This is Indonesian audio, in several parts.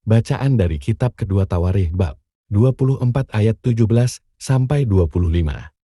Bacaan dari kitab kedua Tawarikh bab 24 ayat 17-25.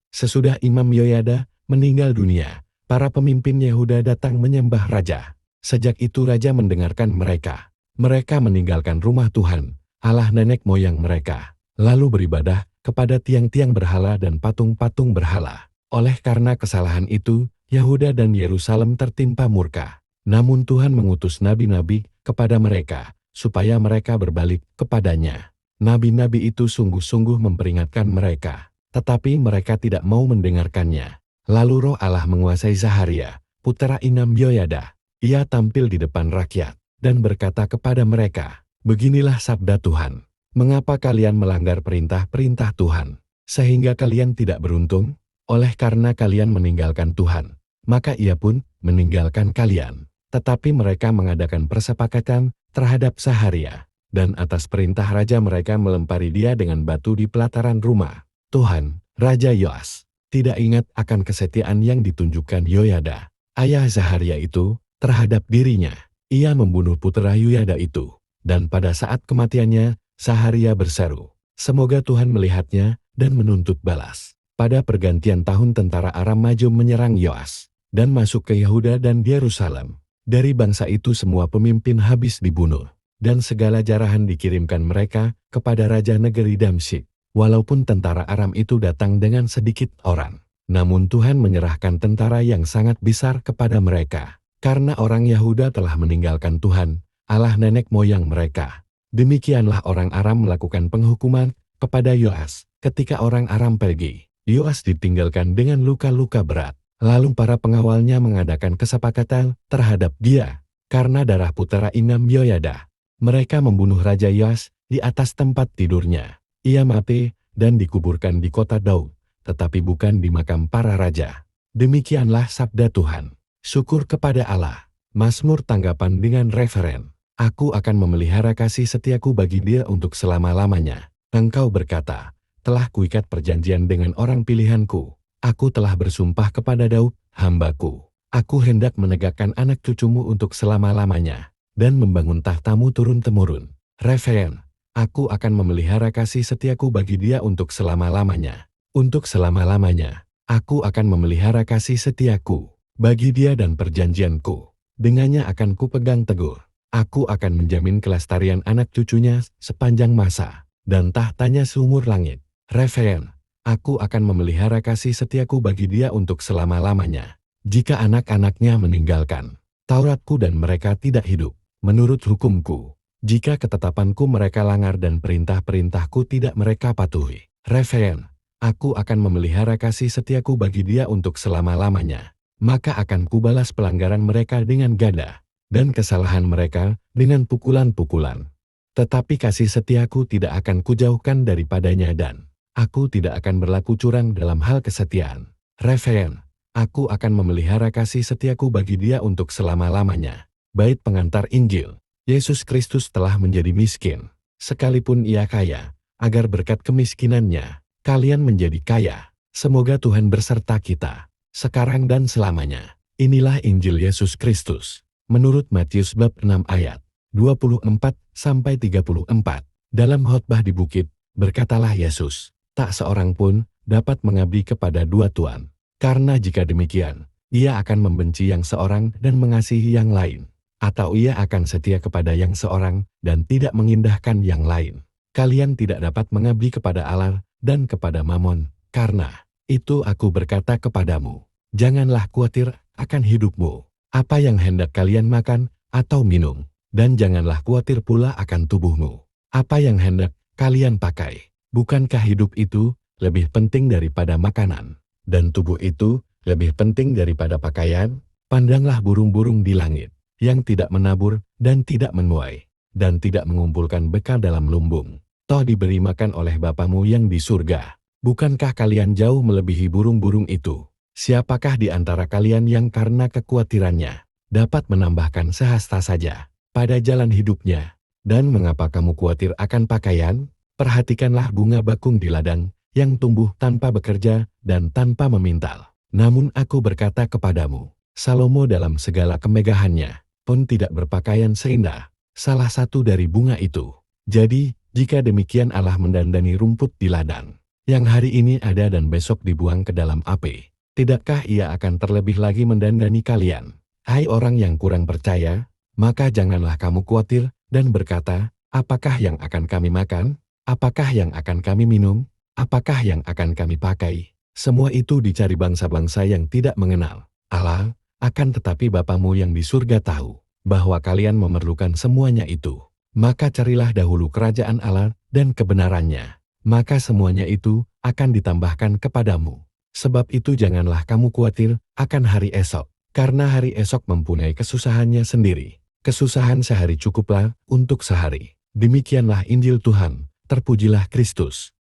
Sesudah Imam Yoyada meninggal dunia, para pemimpin Yehuda datang menyembah raja. Sejak itu raja mendengarkan mereka. Mereka meninggalkan rumah Tuhan, Allah nenek moyang mereka, lalu beribadah kepada tiang-tiang berhala dan patung-patung berhala. Oleh karena kesalahan itu, Yehuda dan Yerusalem tertimpa murka. Namun Tuhan mengutus nabi-nabi kepada mereka, supaya mereka berbalik kepadanya. Nabi-nabi itu sungguh-sungguh memperingatkan mereka, tetapi mereka tidak mau mendengarkannya. Lalu roh Allah menguasai Zaharia, putra Imam Yoyada. Ia tampil di depan rakyat, dan berkata kepada mereka, "Beginilah sabda Tuhan. Mengapa kalian melanggar perintah-perintah Tuhan, sehingga kalian tidak beruntung? Oleh karena kalian meninggalkan Tuhan, maka ia pun meninggalkan kalian." Tetapi mereka mengadakan persepakatan terhadap Zaharia, dan atas perintah raja mereka melempari dia dengan batu di pelataran rumah Tuhan. Raja Yoas tidak ingat akan kesetiaan yang ditunjukkan Yoyada, ayah Zaharia itu, terhadap dirinya. Ia membunuh putra Yoyada itu, dan pada saat kematiannya, Zaharia berseru, "Semoga Tuhan melihatnya dan menuntut balas." Pada pergantian tahun tentara Aram maju menyerang Yoas, dan masuk ke Yehuda dan Yerusalem. Dari bangsa itu semua pemimpin habis dibunuh, dan segala jarahan dikirimkan mereka kepada raja negeri Damsyik. Walaupun tentara Aram itu datang dengan sedikit orang, namun Tuhan menyerahkan tentara yang sangat besar kepada mereka, karena orang Yehuda telah meninggalkan Tuhan, Allah nenek moyang mereka. Demikianlah orang Aram melakukan penghukuman kepada Yoas. Ketika orang Aram pergi, Yoas ditinggalkan dengan luka-luka berat. Lalu para pengawalnya mengadakan kesepakatan terhadap dia, karena darah putra Imam Yoyada. Mereka membunuh Raja Yoas di atas tempat tidurnya. Ia mati dan dikuburkan di kota Daud, tetapi bukan di makam para raja. Demikianlah sabda Tuhan. Syukur kepada Allah. Mazmur tanggapan dengan referen. Aku akan memelihara kasih setiaku bagi dia untuk selama-lamanya. Engkau berkata, telah kuikat perjanjian dengan orang pilihanku. Aku telah bersumpah kepada Daud, hambaku. Aku hendak menegakkan anak cucumu untuk selama-lamanya, dan membangun tahtamu turun-temurun. Referen. Aku akan memelihara kasih setiaku bagi dia untuk selama-lamanya. Untuk selama-lamanya, aku akan memelihara kasih setiaku bagi dia dan perjanjianku. Dengannya akan kupegang teguh. Aku akan menjamin kelestarian anak cucunya sepanjang masa, dan tahtanya seumur langit. Referen. Aku akan memelihara kasih setiaku bagi dia untuk selama-lamanya. Jika anak-anaknya meninggalkan Tauratku dan mereka tidak hidup menurut hukumku, jika ketetapanku mereka langgar dan perintah-perintahku tidak mereka patuhi. Referen. Aku akan memelihara kasih setiaku bagi dia untuk selama-lamanya. Maka akan kubalas pelanggaran mereka dengan ganda, dan kesalahan mereka dengan pukulan-pukulan. Tetapi kasih setiaku tidak akan kujauhkan daripadanya dan aku tidak akan berlaku curang dalam hal kesetiaan. Referen. Aku akan memelihara kasih setiaku bagi dia untuk selama-lamanya. Bait pengantar Injil. Yesus Kristus telah menjadi miskin, sekalipun ia kaya, agar berkat kemiskinannya, kalian menjadi kaya. Semoga Tuhan berserta kita, sekarang dan selamanya. Inilah Injil Yesus Kristus. Menurut Matius bab 6 ayat 24-34. Dalam khotbah di bukit, berkatalah Yesus, "Tak seorang pun dapat mengabdi kepada dua tuan, karena jika demikian, ia akan membenci yang seorang dan mengasihi yang lain, atau ia akan setia kepada yang seorang dan tidak mengindahkan yang lain. Kalian tidak dapat mengabdi kepada Allah dan kepada Mamon, karena itu aku berkata kepadamu, janganlah khawatir akan hidupmu, apa yang hendak kalian makan atau minum, dan janganlah khawatir pula akan tubuhmu, apa yang hendak kalian pakai. Bukankah hidup itu lebih penting daripada makanan, dan tubuh itu lebih penting daripada pakaian? Pandanglah burung-burung di langit, yang tidak menabur dan tidak menuai, dan tidak mengumpulkan bekal dalam lumbung. Toh diberi makan oleh Bapamu yang di surga. Bukankah kalian jauh melebihi burung-burung itu? Siapakah di antara kalian yang karena kekhawatirannya dapat menambahkan sehasta saja pada jalan hidupnya? Dan mengapa kamu khawatir akan pakaian? Perhatikanlah bunga bakung di ladang, yang tumbuh tanpa bekerja dan tanpa memintal. Namun aku berkata kepadamu, Salomo dalam segala kemegahannya pun tidak berpakaian seindah salah satu dari bunga itu. Jadi, jika demikian Allah mendandani rumput di ladang, yang hari ini ada dan besok dibuang ke dalam api, tidakkah Ia akan terlebih lagi mendandani kalian? Hai orang yang kurang percaya, maka janganlah kamu khawatir dan berkata, apakah yang akan kami makan? Apakah yang akan kami minum? Apakah yang akan kami pakai? Semua itu dicari bangsa-bangsa yang tidak mengenal Allah, akan tetapi Bapamu yang di surga tahu bahwa kalian memerlukan semuanya itu. Maka carilah dahulu kerajaan Allah dan kebenarannya, maka semuanya itu akan ditambahkan kepadamu. Sebab itu janganlah kamu khawatir akan hari esok, karena hari esok mempunyai kesusahannya sendiri. Kesusahan sehari cukuplah untuk sehari. Demikianlah Injil Tuhan, terpujilah Kristus.